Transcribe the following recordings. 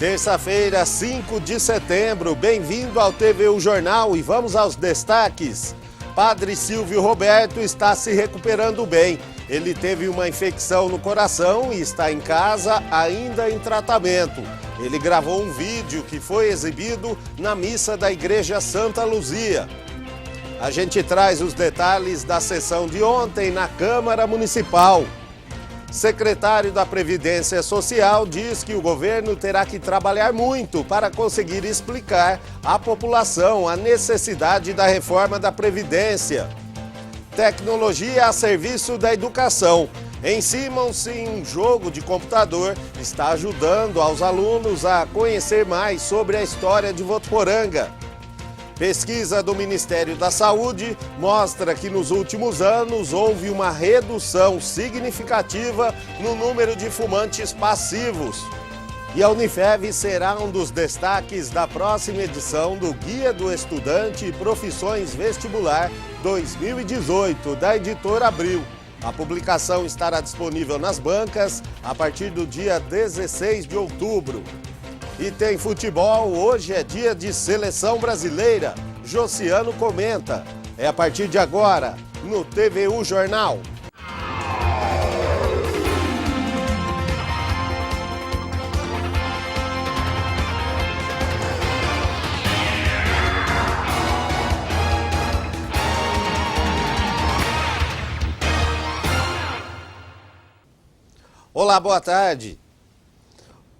Terça-feira, 5 de setembro, bem-vindo ao TVU Jornal e vamos aos destaques. Padre Silvio Roberto está se recuperando bem. Ele teve uma infecção no coração e está em casa, ainda em tratamento. Ele gravou um vídeo que foi exibido na missa da Igreja Santa Luzia. A gente traz os detalhes da sessão de ontem na Câmara Municipal. Secretário da Previdência Social diz que o governo terá que trabalhar muito para conseguir explicar à população a necessidade da reforma da Previdência. Tecnologia a serviço da educação. Ensinam-se um jogo de computador, está ajudando aos alunos a conhecer mais sobre a história de Votuporanga. Pesquisa do Ministério da Saúde mostra que nos últimos anos houve uma redução significativa no número de fumantes passivos. E a Unifev será um dos destaques da próxima edição do Guia do Estudante e Profissões Vestibular 2018, da Editora Abril. A publicação estará disponível nas bancas a partir do dia 16 de outubro. E tem futebol, hoje é dia de seleção brasileira. Josiano comenta. É a partir de agora, no TVU Jornal. Olá, boa tarde.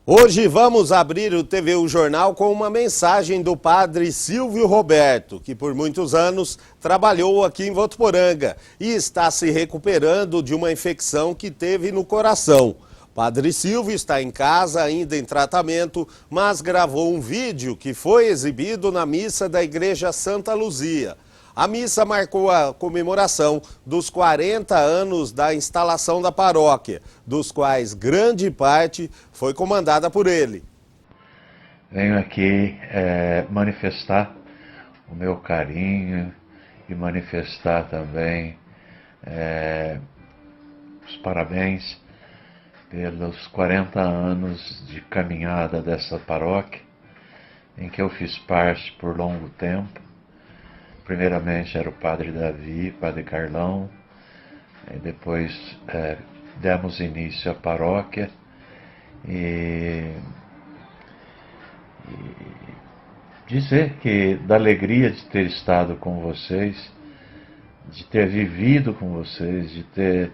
Hoje vamos abrir o TVU Jornal com uma mensagem do padre Silvio Roberto, que por muitos anos trabalhou aqui em Votuporanga e está se recuperando de uma infecção que teve no coração. Padre Silvio está em casa, ainda em tratamento, mas gravou um vídeo que foi exibido na missa da Igreja Santa Luzia. A missa marcou a comemoração dos 40 anos da instalação da paróquia, dos quais grande parte foi comandada por ele. Venho aqui manifestar o meu carinho e manifestar também os parabéns pelos 40 anos de caminhada dessa paróquia, em que eu fiz parte por longo tempo. Primeiramente era o Padre Davi, Padre Carlão, depois demos início à paróquia e dizer que da alegria de ter estado com vocês, de ter vivido com vocês, de ter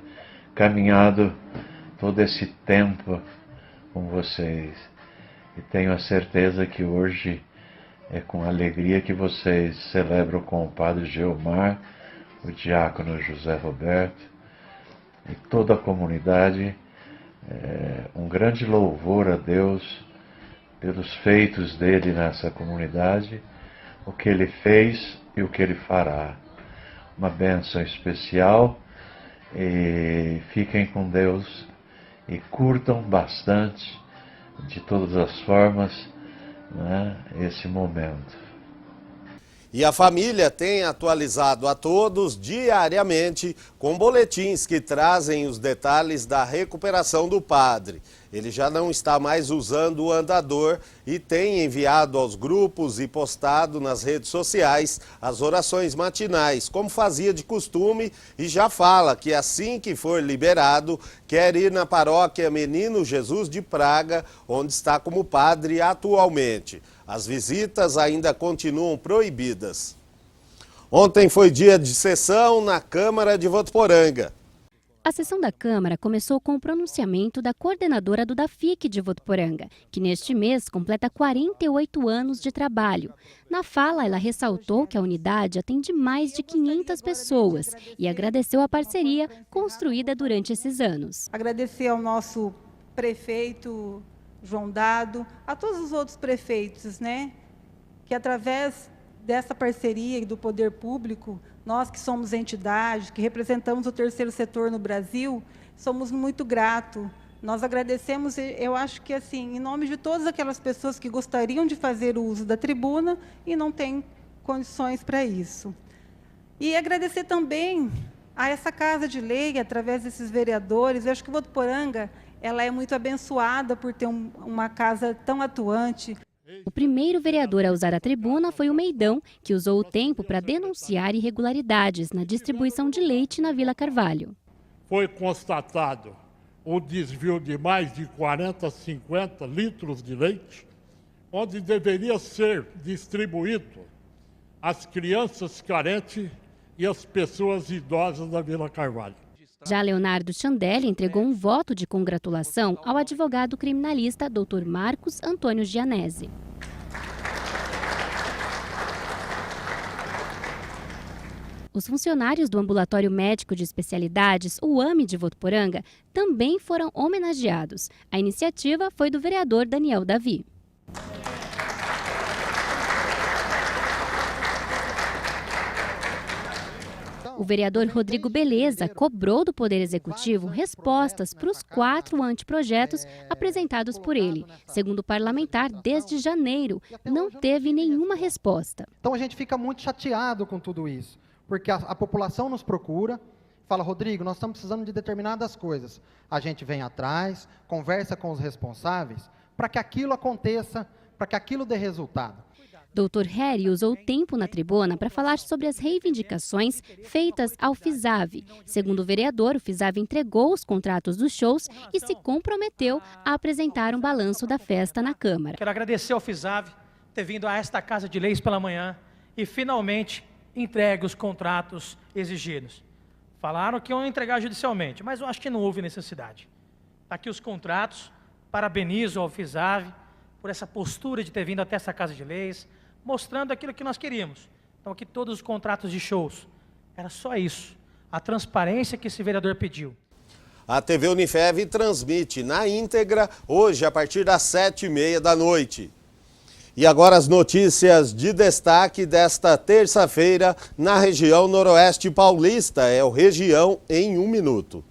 caminhado todo esse tempo com vocês. E tenho a certeza que hoje é com alegria que vocês celebram com o Padre Geomar, o diácono José Roberto e toda a comunidade um grande louvor a Deus pelos feitos dele nessa comunidade, o que ele fez e o que ele fará. Uma bênção especial e fiquem com Deus e curtam bastante, de todas as formas, esse momento. E a família tem atualizado a todos diariamente com boletins que trazem os detalhes da recuperação do padre. Ele já não está mais usando o andador e tem enviado aos grupos e postado nas redes sociais as orações matinais, como fazia de costume, e já fala que assim que for liberado, quer ir na paróquia Menino Jesus de Praga, onde está como padre atualmente. As visitas ainda continuam proibidas. Ontem foi dia de sessão na Câmara de Votuporanga. A sessão da Câmara começou com o pronunciamento da coordenadora do DAFIC de Votuporanga, que neste mês completa 48 anos de trabalho. Na fala, ela ressaltou que a unidade atende mais de 500 pessoas e agradeceu a parceria construída durante esses anos. Agradecer ao nosso prefeito João Dado, a todos os outros prefeitos, que através dessa parceria e do poder público, nós que somos entidades, que representamos o terceiro setor no Brasil, somos muito gratos. Nós agradecemos, eu acho que assim, em nome de todas aquelas pessoas que gostariam de fazer o uso da tribuna e não têm condições para isso. E agradecer também a essa Casa de Lei, através desses vereadores. Eu acho que Votuporanga ela é muito abençoada por ter uma casa tão atuante. O primeiro vereador a usar a tribuna foi o Meidão, que usou o tempo para denunciar irregularidades na distribuição de leite na Vila Carvalho. Foi constatado o desvio de mais de 40, 50 litros de leite, onde deveria ser distribuído às crianças carentes e às pessoas idosas da Vila Carvalho. Já Leonardo Chandelli entregou um voto de congratulação ao advogado criminalista Dr. Marcos Antônio Gianese. Os funcionários do Ambulatório Médico de Especialidades, o AME de Votuporanga, também foram homenageados. A iniciativa foi do vereador Daniel Davi. O vereador Rodrigo Beleza cobrou do Poder Executivo respostas para os 4 anteprojetos apresentados por ele. Segundo o parlamentar, desde janeiro, não teve nenhuma resposta. Então a gente fica muito chateado com tudo isso, porque a população nos procura, fala, Rodrigo, nós estamos precisando de determinadas coisas. A gente vem atrás, conversa com os responsáveis, para que aquilo aconteça, para que aquilo dê resultado. Dr. Harry usou o tempo na tribuna para falar sobre as reivindicações feitas ao FISAV. Segundo o vereador, o FISAV entregou os contratos dos shows e se comprometeu a apresentar um balanço da festa na Câmara. Quero agradecer ao FISAV ter vindo a esta Casa de Leis pela manhã e finalmente entregue os contratos exigidos. Falaram que iam entregar judicialmente, mas eu acho que não houve necessidade. Está aqui os contratos, parabenizo ao FISAV por essa postura de ter vindo até essa Casa de Leis, mostrando aquilo que nós queríamos. Então aqui todos os contratos de shows, era só isso, a transparência que esse vereador pediu. A TV Unifev transmite na íntegra hoje a partir das 7h30 da noite. E agora as notícias de destaque desta terça-feira na região noroeste paulista, é o Região em 1 minuto.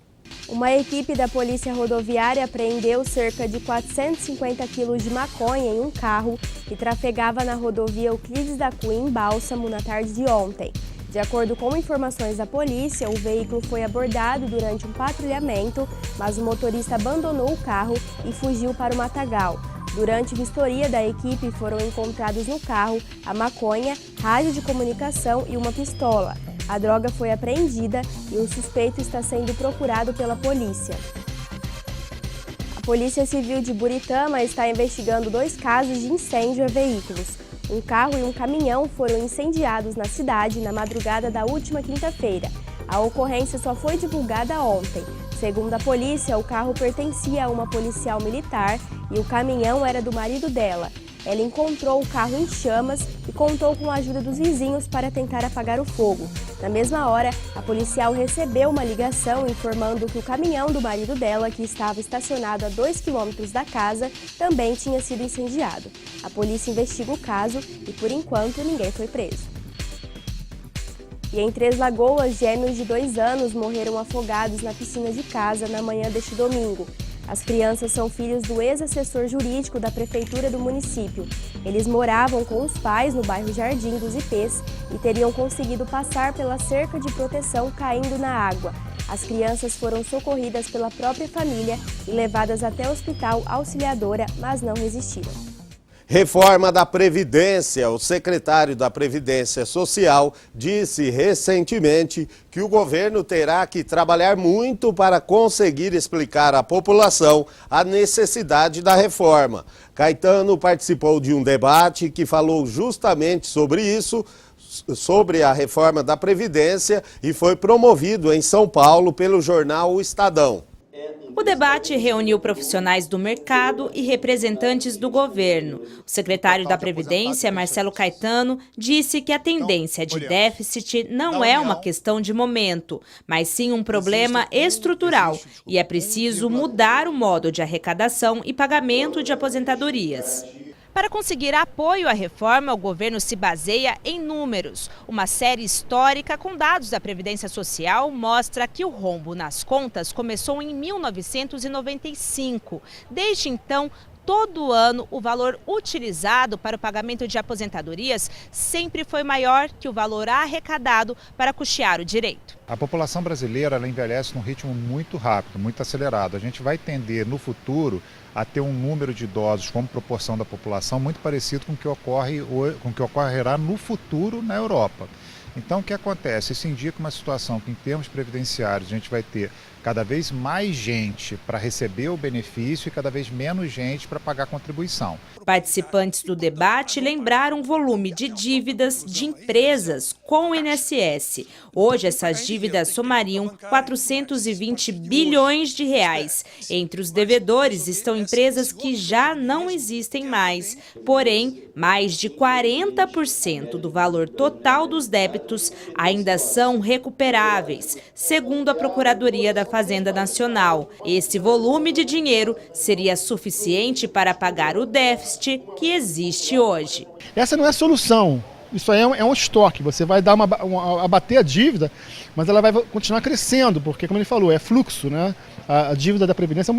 Uma equipe da Polícia Rodoviária apreendeu cerca de 450 quilos de maconha em um carro que trafegava na rodovia Euclides da Cunha, em Bálsamo, na tarde de ontem. De acordo com informações da polícia, o veículo foi abordado durante um patrulhamento, mas o motorista abandonou o carro e fugiu para o matagal. Durante vistoria da equipe, foram encontrados no carro a maconha, rádio de comunicação e uma pistola. A droga foi apreendida e o suspeito está sendo procurado pela polícia. A Polícia Civil de Buritama está investigando 2 casos de incêndio a veículos. Um carro e um caminhão foram incendiados na cidade na madrugada da última quinta-feira. A ocorrência só foi divulgada ontem. Segundo a polícia, o carro pertencia a uma policial militar e o caminhão era do marido dela. Ela encontrou o carro em chamas e contou com a ajuda dos vizinhos para tentar apagar o fogo. Na mesma hora, a policial recebeu uma ligação informando que o caminhão do marido dela, que estava estacionado a 2 quilômetros da casa, também tinha sido incendiado. A polícia investiga o caso e, por enquanto, ninguém foi preso. E em Três Lagoas, gêmeos de 2 anos morreram afogados na piscina de casa na manhã deste domingo. As crianças são filhos do ex-assessor jurídico da prefeitura do município. Eles moravam com os pais no bairro Jardim dos Ipês e teriam conseguido passar pela cerca de proteção caindo na água. As crianças foram socorridas pela própria família e levadas até o Hospital Auxiliadora, mas não resistiram. Reforma da Previdência. O secretário da Previdência Social disse recentemente que o governo terá que trabalhar muito para conseguir explicar à população a necessidade da reforma. Caetano participou de um debate que falou justamente sobre isso, sobre a reforma da Previdência, e foi promovido em São Paulo pelo jornal O Estadão. O debate reuniu profissionais do mercado e representantes do governo. O secretário da Previdência, Marcelo Caetano, disse que a tendência de déficit não é uma questão de momento, mas sim um problema estrutural e é preciso mudar o modo de arrecadação e pagamento de aposentadorias. Para conseguir apoio à reforma, o governo se baseia em números. Uma série histórica com dados da Previdência Social mostra que o rombo nas contas começou em 1995. Desde então, todo ano o valor utilizado para o pagamento de aposentadorias sempre foi maior que o valor arrecadado para custear o direito. A população brasileira ela envelhece num ritmo muito rápido, muito acelerado. A gente vai tender no futuro a ter um número de idosos como proporção da população muito parecido com o que ocorrerá no futuro na Europa. Então, o que acontece? Isso indica uma situação que, em termos previdenciários, a gente vai ter cada vez mais gente para receber o benefício e cada vez menos gente para pagar a contribuição. Participantes do debate lembraram o volume de dívidas de empresas com o INSS. Hoje, essas dívidas somariam 420 bilhões de reais. Entre os devedores estão empresas que já não existem mais. Porém, mais de 40% do valor total dos débitos ainda são recuperáveis, segundo a Procuradoria da Fazenda Nacional. Esse volume de dinheiro seria suficiente para pagar o déficit que existe hoje. Essa não é a solução. Isso aí é um estoque. Você vai dar abater a dívida, mas ela vai continuar crescendo, porque, como ele falou, é fluxo, né? A dívida da Previdência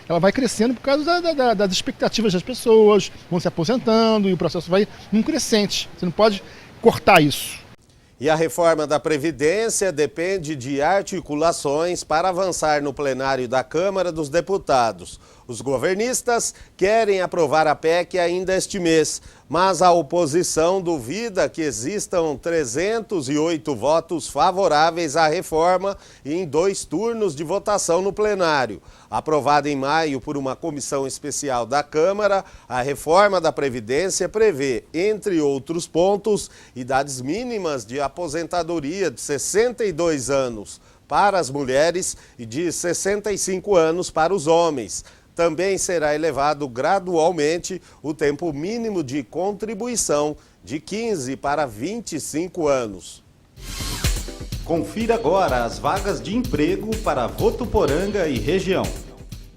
ela vai crescendo por causa das expectativas das pessoas, vão se aposentando e o processo vai num crescente. Você não pode cortar isso. E a reforma da Previdência depende de articulações para avançar no plenário da Câmara dos Deputados. Os governistas querem aprovar a PEC ainda este mês, mas a oposição duvida que existam 308 votos favoráveis à reforma em 2 turnos de votação no plenário. Aprovada em maio por uma comissão especial da Câmara, a reforma da Previdência prevê, entre outros pontos, idades mínimas de aposentadoria de 62 anos para as mulheres e de 65 anos para os homens. Também será elevado gradualmente o tempo mínimo de contribuição de 15 para 25 anos. Confira agora as vagas de emprego para Votuporanga e região.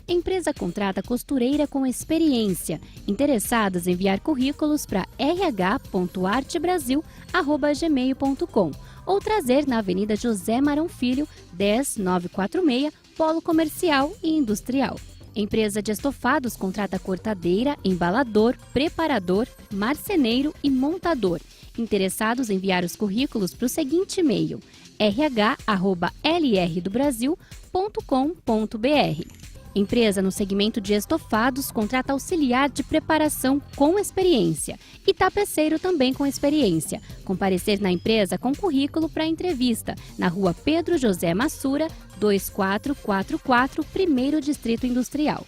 Empresa contrata costureira com experiência. Interessados em enviar currículos para rh.artebrasil@gmail.com ou trazer na Avenida José Marão Filho, 10946, Polo Comercial e Industrial. Empresa de estofados contrata cortadeira, embalador, preparador, marceneiro e montador. Interessados em enviar os currículos para o seguinte e-mail: rh@lrdobrasil.com.br. Empresa no segmento de estofados contrata auxiliar de preparação com experiência e tapeceiro também com experiência. Comparecer na empresa com currículo para entrevista na Rua Pedro José Massura, 2444, 1º Distrito Industrial.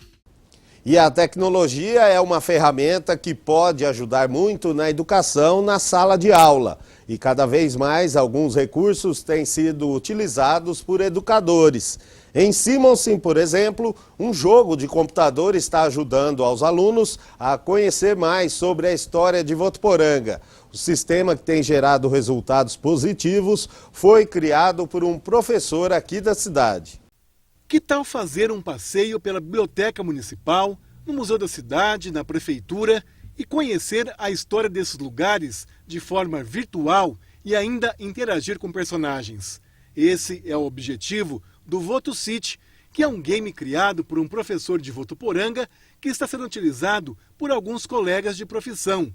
E a tecnologia é uma ferramenta que pode ajudar muito na educação na sala de aula. E cada vez mais alguns recursos têm sido utilizados por educadores. Em Simonsen, por exemplo, um jogo de computador está ajudando aos alunos a conhecer mais sobre a história de Votuporanga. O sistema, que tem gerado resultados positivos, foi criado por um professor aqui da cidade. Que tal fazer um passeio pela Biblioteca Municipal, no Museu da Cidade, na Prefeitura e conhecer a história desses lugares de forma virtual e ainda interagir com personagens? Esse é o objetivo do VotoCity, que é um game criado por um professor de Votuporanga que está sendo utilizado por alguns colegas de profissão.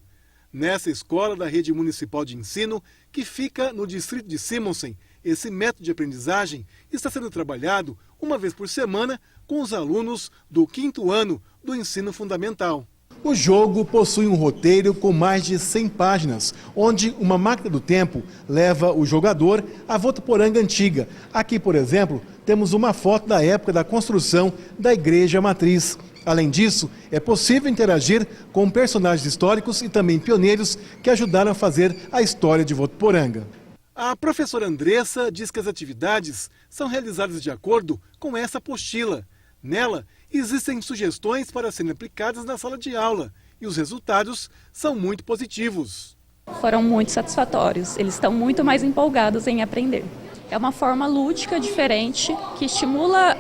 Nessa escola da rede municipal de ensino, que fica no distrito de Simonsen, esse método de aprendizagem está sendo trabalhado uma vez por semana com os alunos do 5º ano do ensino fundamental. O jogo possui um roteiro com mais de 100 páginas, onde uma máquina do tempo leva o jogador à Votuporanga antiga. Aqui, por exemplo, temos uma foto da época da construção da Igreja Matriz. Além disso, é possível interagir com personagens históricos e também pioneiros que ajudaram a fazer a história de Votuporanga. A professora Andressa diz que as atividades são realizadas de acordo com essa apostila. Nela, existem sugestões para serem aplicadas na sala de aula e os resultados são muito positivos. Foram muito satisfatórios, eles estão muito mais empolgados em aprender. É uma forma lúdica diferente que estimula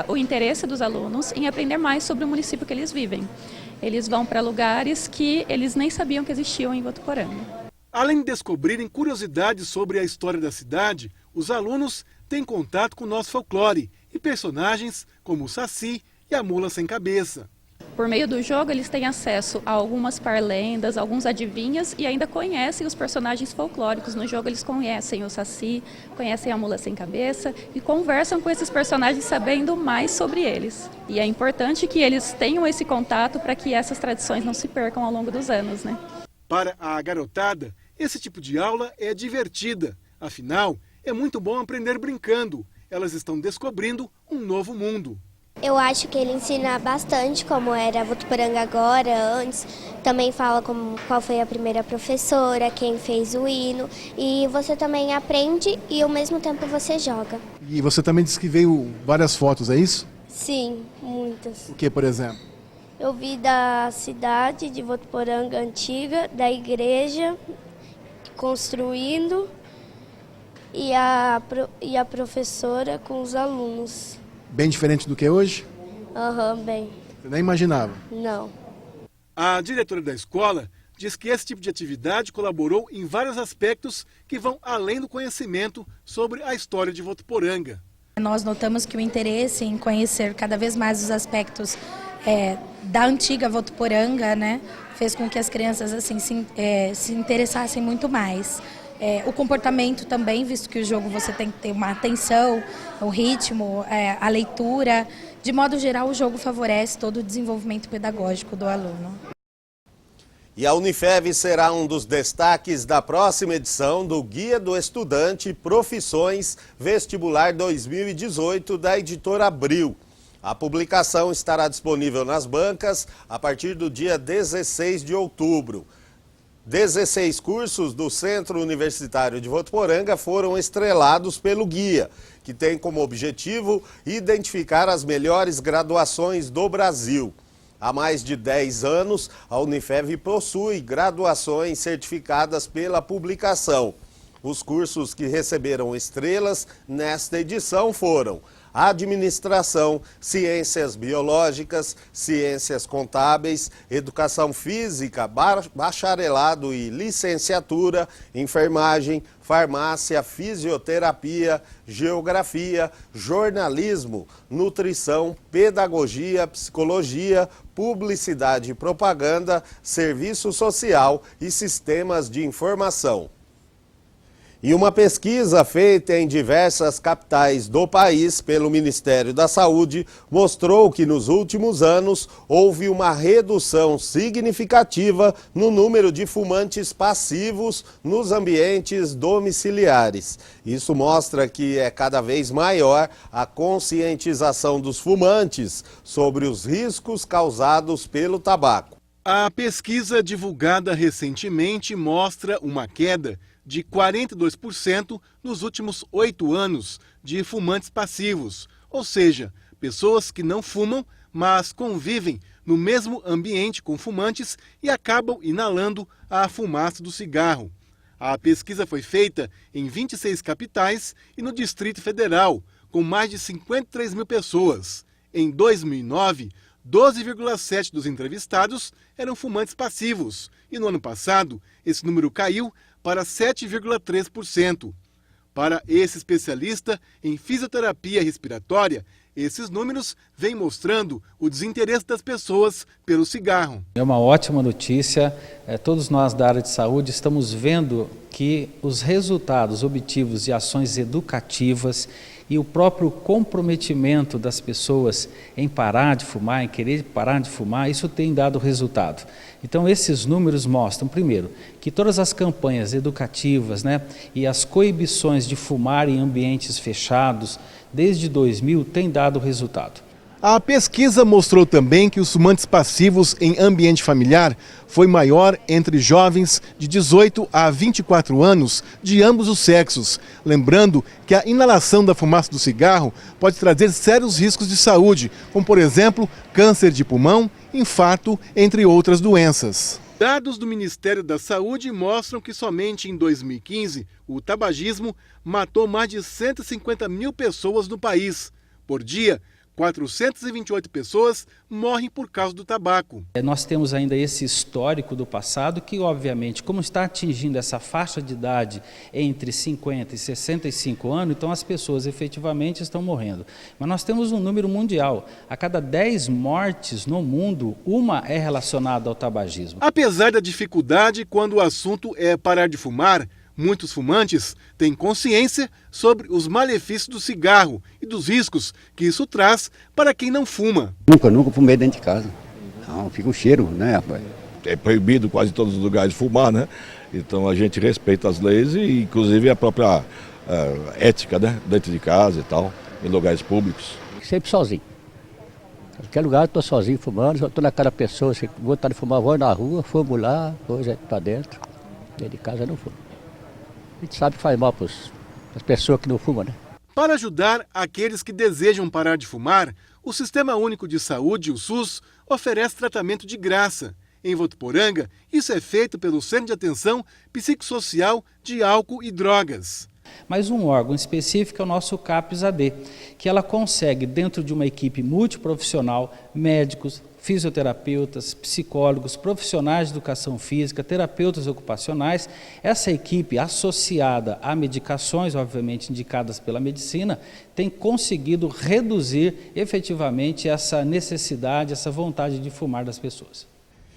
o interesse dos alunos em aprender mais sobre o município que eles vivem. Eles vão para lugares que eles nem sabiam que existiam em Votuporanga. Além de descobrirem curiosidades sobre a história da cidade, os alunos têm contato com o nosso folclore e personagens como o Saci e a Mula Sem Cabeça. Por meio do jogo, eles têm acesso a algumas parlendas, alguns adivinhas e ainda conhecem os personagens folclóricos. No jogo, eles conhecem o Saci, conhecem a Mula Sem Cabeça e conversam com esses personagens sabendo mais sobre eles. E é importante que eles tenham esse contato para que essas tradições não se percam ao longo dos anos, né? Para a garotada, esse tipo de aula é divertida. Afinal, é muito bom aprender brincando. Elas estão descobrindo um novo mundo. Eu acho que ele ensina bastante como era Votuporanga agora, antes. Também fala qual foi a primeira professora, quem fez o hino. E você também aprende e ao mesmo tempo você joga. E você também disse que veio várias fotos, é isso? Sim, muitas. O que, por exemplo? Eu vi da cidade de Votuporanga antiga, da igreja construindo e a professora com os alunos. Bem diferente do que é hoje? Bem. Você nem imaginava? Não. A diretora da escola diz que esse tipo de atividade colaborou em vários aspectos que vão além do conhecimento sobre a história de Votuporanga. Nós notamos que o interesse em conhecer cada vez mais os aspectos da antiga Votuporanga, né, fez com que as crianças assim, se interessassem muito mais. O comportamento também, visto que o jogo você tem que ter uma atenção, o ritmo, a leitura. De modo geral, o jogo favorece todo o desenvolvimento pedagógico do aluno. E a Unifev será um dos destaques da próxima edição do Guia do Estudante Profissões Vestibular 2018 da editora Abril. A publicação estará disponível nas bancas a partir do dia 16 de outubro. 16 cursos do Centro Universitário de Votuporanga foram estrelados pelo guia, que tem como objetivo identificar as melhores graduações do Brasil. Há mais de 10 anos, a Unifev possui graduações certificadas pela publicação. Os cursos que receberam estrelas nesta edição foram Administração, Ciências Biológicas, Ciências Contábeis, Educação Física, Bacharelado e Licenciatura, Enfermagem, Farmácia, Fisioterapia, Geografia, Jornalismo, Nutrição, Pedagogia, Psicologia, Publicidade e Propaganda, Serviço Social e Sistemas de Informação. E uma pesquisa feita em diversas capitais do país pelo Ministério da Saúde mostrou que nos últimos anos houve uma redução significativa no número de fumantes passivos nos ambientes domiciliares. Isso mostra que é cada vez maior a conscientização dos fumantes sobre os riscos causados pelo tabaco. A pesquisa divulgada recentemente mostra uma queda de 42% nos últimos 8 anos de fumantes passivos, ou seja, pessoas que não fumam, mas convivem no mesmo ambiente com fumantes e acabam inalando a fumaça do cigarro. A pesquisa foi feita em 26 capitais e no Distrito Federal, com mais de 53 mil pessoas. Em 2009, 12,7% dos entrevistados eram fumantes passivos e no ano passado esse número caiu para 7,3%. Para esse especialista em fisioterapia respiratória, esses números vêm mostrando o desinteresse das pessoas pelo cigarro. É uma ótima notícia, todos nós da área de saúde estamos vendo que os resultados obtidos de ações educativas e o próprio comprometimento das pessoas em parar de fumar, em querer parar de fumar, isso tem dado resultado. Então esses números mostram, primeiro, que todas as campanhas educativas, e as coibições de fumar em ambientes fechados, desde 2000, têm dado resultado. A pesquisa mostrou também que os fumantes passivos em ambiente familiar foi maior entre jovens de 18 a 24 anos de ambos os sexos. Lembrando que a inalação da fumaça do cigarro pode trazer sérios riscos de saúde, como por exemplo, câncer de pulmão, infarto, entre outras doenças. Dados do Ministério da Saúde mostram que somente em 2015 o tabagismo matou mais de 150 mil pessoas no país. Por dia, 428 pessoas morrem por causa do tabaco. Nós temos ainda esse histórico do passado que, obviamente, como está atingindo essa faixa de idade entre 50 e 65 anos, então as pessoas efetivamente estão morrendo. Mas nós temos um número mundial. A cada 10 mortes no mundo, uma é relacionada ao tabagismo. Apesar da dificuldade quando o assunto é parar de fumar, muitos fumantes têm consciência sobre os malefícios do cigarro e dos riscos que isso traz para quem não fuma. Nunca fumei dentro de casa. Não, fica o cheiro, né, rapaz? É proibido quase em todos os lugares fumar, né? Então a gente respeita as leis e inclusive a própria ética, né? Dentro de casa e tal, em lugares públicos. Sempre sozinho. Em qualquer lugar eu estou sozinho fumando, só estou naquela pessoa, se vontade de fumar, vou na rua, fumo lá, depois é para dentro. Dentro de casa eu não fumo. A gente sabe que faz mal para as pessoas que não fumam, né? Para ajudar aqueles que desejam parar de fumar, o Sistema Único de Saúde, o SUS, oferece tratamento de graça. Em Votuporanga, isso é feito pelo Centro de Atenção Psicossocial de Álcool e Drogas. Mas um órgão específico é o nosso CAPS-AD, que ela consegue, dentro de uma equipe multiprofissional, médicos, fisioterapeutas, psicólogos, profissionais de educação física, terapeutas ocupacionais, essa equipe associada a medicações, obviamente indicadas pela medicina, tem conseguido reduzir efetivamente essa necessidade, essa vontade de fumar das pessoas.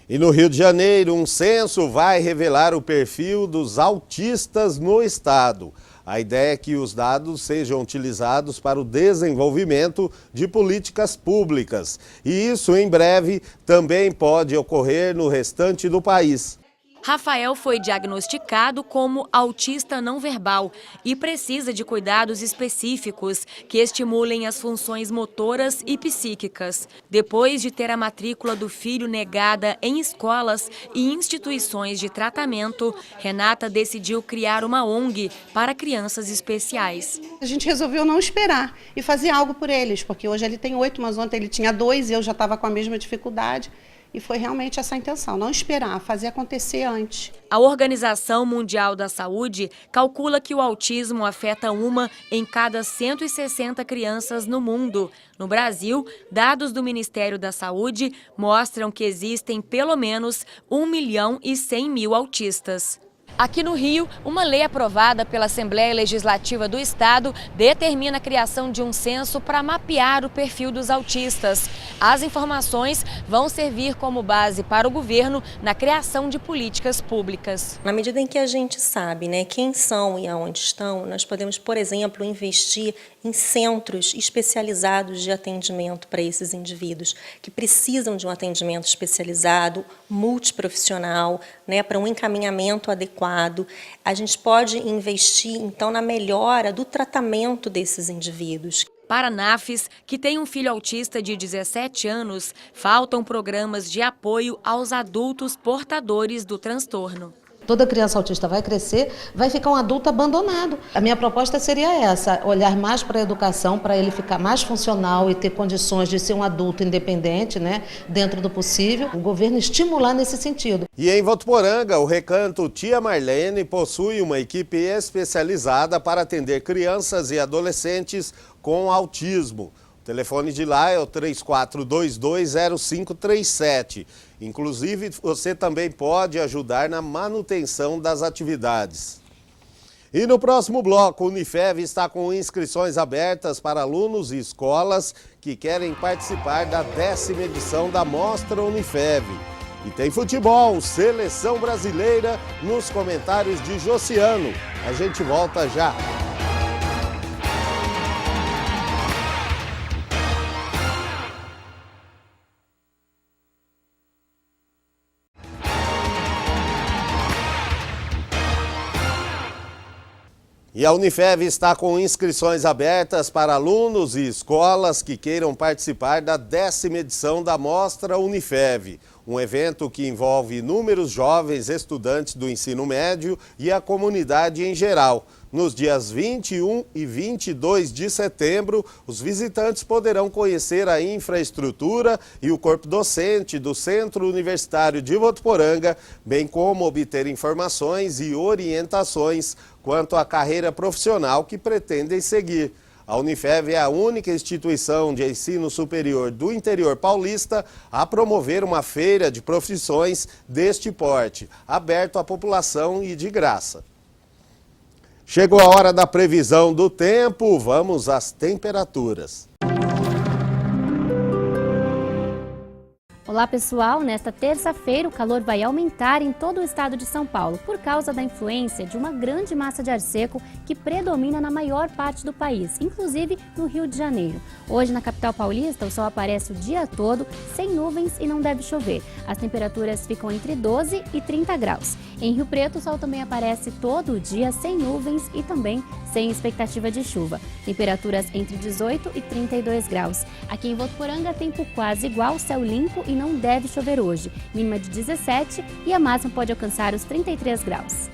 E no Rio de Janeiro, um censo vai revelar o perfil dos autistas no estado. A ideia é que os dados sejam utilizados para o desenvolvimento de políticas públicas. E isso, em breve, também pode ocorrer no restante do país. Rafael foi diagnosticado como autista não verbal e precisa de cuidados específicos que estimulem as funções motoras e psíquicas. Depois de ter a matrícula do filho negada em escolas e instituições de tratamento, Renata decidiu criar uma ONG para crianças especiais. A gente resolveu não esperar e fazer algo por eles, porque hoje ele tem 8, mas ontem ele tinha 2 e eu já estava com a mesma dificuldade. E foi realmente essa a intenção, não esperar, fazer acontecer antes. A Organização Mundial da Saúde calcula que o autismo afeta 1 em cada 160 crianças no mundo. No Brasil, dados do Ministério da Saúde mostram que existem pelo menos 1.100.000 autistas. Aqui no Rio, uma lei aprovada pela Assembleia Legislativa do Estado determina a criação de um censo para mapear o perfil dos autistas. As informações vão servir como base para o governo na criação de políticas públicas. Na medida em que a gente sabe, quem são e aonde estão, nós podemos, por exemplo, investir em centros especializados de atendimento para esses indivíduos que precisam de um atendimento especializado, multiprofissional, para um encaminhamento adequado. A gente pode investir, então, na melhora do tratamento desses indivíduos. Para a NAFES, que tem um filho autista de 17 anos, faltam programas de apoio aos adultos portadores do transtorno. Toda criança autista vai crescer, vai ficar um adulto abandonado. A minha proposta seria essa, olhar mais para a educação, para ele ficar mais funcional e ter condições de ser um adulto independente, dentro do possível. O governo estimular nesse sentido. E em Votuporanga, o Recanto Tia Marlene possui uma equipe especializada para atender crianças e adolescentes com autismo. O telefone de lá é o 34220537. Inclusive, você também pode ajudar na manutenção das atividades. E no próximo bloco, o Unifev está com inscrições abertas para alunos e escolas que querem participar da 10ª edição da Mostra Unifev. E tem futebol, seleção brasileira, nos comentários de Josiano. A gente volta já. E a Unifev está com inscrições abertas para alunos e escolas que queiram participar da 10ª edição da Mostra Unifev, um evento que envolve inúmeros jovens estudantes do ensino médio e a comunidade em geral. Nos dias 21 e 22 de setembro, os visitantes poderão conhecer a infraestrutura e o corpo docente do Centro Universitário de Votuporanga, bem como obter informações e orientações quanto à carreira profissional que pretendem seguir. A Unifev é a única instituição de ensino superior do interior paulista a promover uma feira de profissões deste porte, aberto à população e de graça. Chegou a hora da previsão do tempo, vamos às temperaturas. Olá pessoal, nesta terça-feira o calor vai aumentar em todo o estado de São Paulo por causa da influência de uma grande massa de ar seco que predomina na maior parte do país, inclusive no Rio de Janeiro. Hoje na capital paulista o sol aparece o dia todo sem nuvens e não deve chover. As temperaturas ficam entre 12 e 30 graus. Em Rio Preto o sol também aparece todo o dia sem nuvens e também sem expectativa de chuva. Temperaturas entre 18 e 32 graus. Aqui em Votuporanga tempo quase igual, céu limpo e não deve chover hoje. Mínima de 17 e a máxima pode alcançar os 33 graus.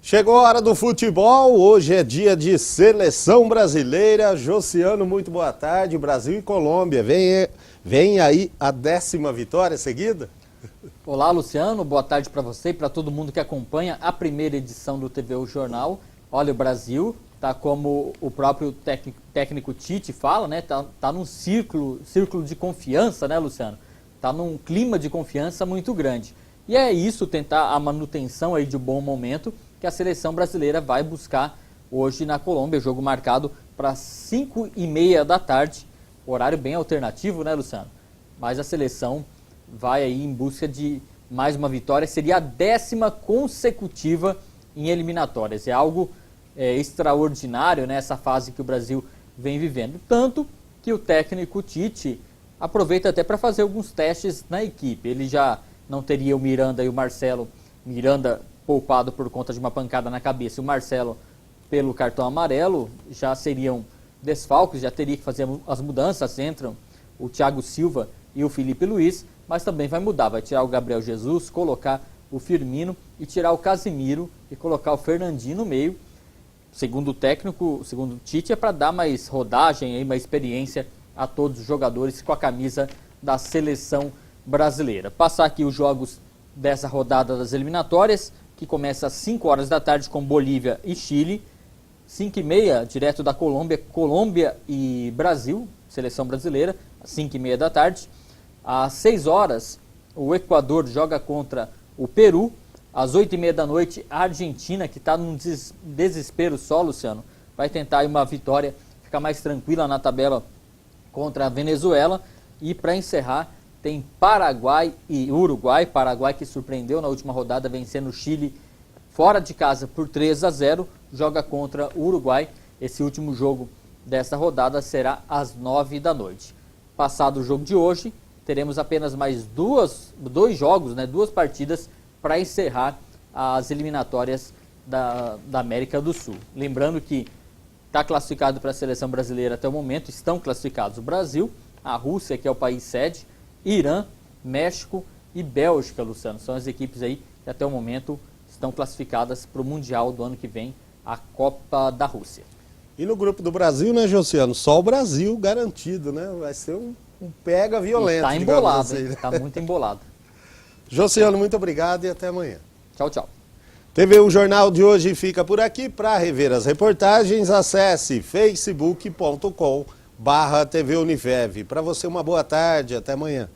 Chegou a hora do futebol, hoje é dia de seleção brasileira. Josiano, muito boa tarde. Brasil e Colômbia, vem aí a 10ª vitória seguida? Olá, Luciano, boa tarde para você e para todo mundo que acompanha a primeira edição do TVU Jornal. Olha, o Brasil tá como o próprio técnico Tite fala, né? Tá num círculo de confiança, né, Luciano? Tá num clima de confiança muito grande. E é isso, tentar a manutenção aí de um bom momento que a seleção brasileira vai buscar hoje na Colômbia, jogo marcado para 5h30 da tarde, horário bem alternativo, né, Luciano? Mas a seleção vai aí em busca de mais uma vitória, seria a 10ª consecutiva em eliminatórias. É algo extraordinário, né, essa fase que o Brasil vem vivendo. Tanto que o técnico Tite aproveita até para fazer alguns testes na equipe. Ele já não teria o Miranda e o Marcelo, Miranda poupado por conta de uma pancada na cabeça e o Marcelo pelo cartão amarelo, já seriam desfalques, já teria que fazer as mudanças, entram o Thiago Silva e o Felipe Luiz, mas também vai mudar, vai tirar o Gabriel Jesus, colocar o Firmino e tirar o Casimiro e colocar o Fernandinho no meio. Segundo o técnico, segundo o Tite, é para dar mais rodagem, mais experiência a todos os jogadores com a camisa da seleção brasileira. Passar aqui os jogos dessa rodada das eliminatórias, que começa às 5 horas da tarde com Bolívia e Chile, 5h30, direto da Colômbia, Colômbia e Brasil, seleção brasileira, às 5h30 da tarde. Às 6 horas, o Equador joga contra o Peru. Às 8h30 da noite, a Argentina, que está num desespero só, Luciano, vai tentar uma vitória, ficar mais tranquila na tabela contra a Venezuela. E para encerrar, tem Paraguai e Uruguai. Paraguai que surpreendeu na última rodada, vencendo o Chile fora de casa por 3-0, joga contra o Uruguai. Esse último jogo dessa rodada será às 9 da noite. Passado o jogo de hoje, teremos apenas mais dois jogos, né, 2 partidas para encerrar as eliminatórias da América do Sul. Lembrando que está classificado para a seleção brasileira até o momento, estão classificados o Brasil, a Rússia, que é o país sede, Irã, México e Bélgica, Luciano. São as equipes aí que até o momento estão classificadas para o Mundial do ano que vem, a Copa da Rússia. E no grupo do Brasil, né, Josiano? Só o Brasil garantido, né? Vai ser um pega violento. Está embolado, assim, né? Está muito embolado. Josiano, muito obrigado e até amanhã. Tchau, tchau. TVU Jornal de hoje fica por aqui. Para rever as reportagens, acesse facebook.com/TV Unifev. Para você, uma boa tarde. Até amanhã.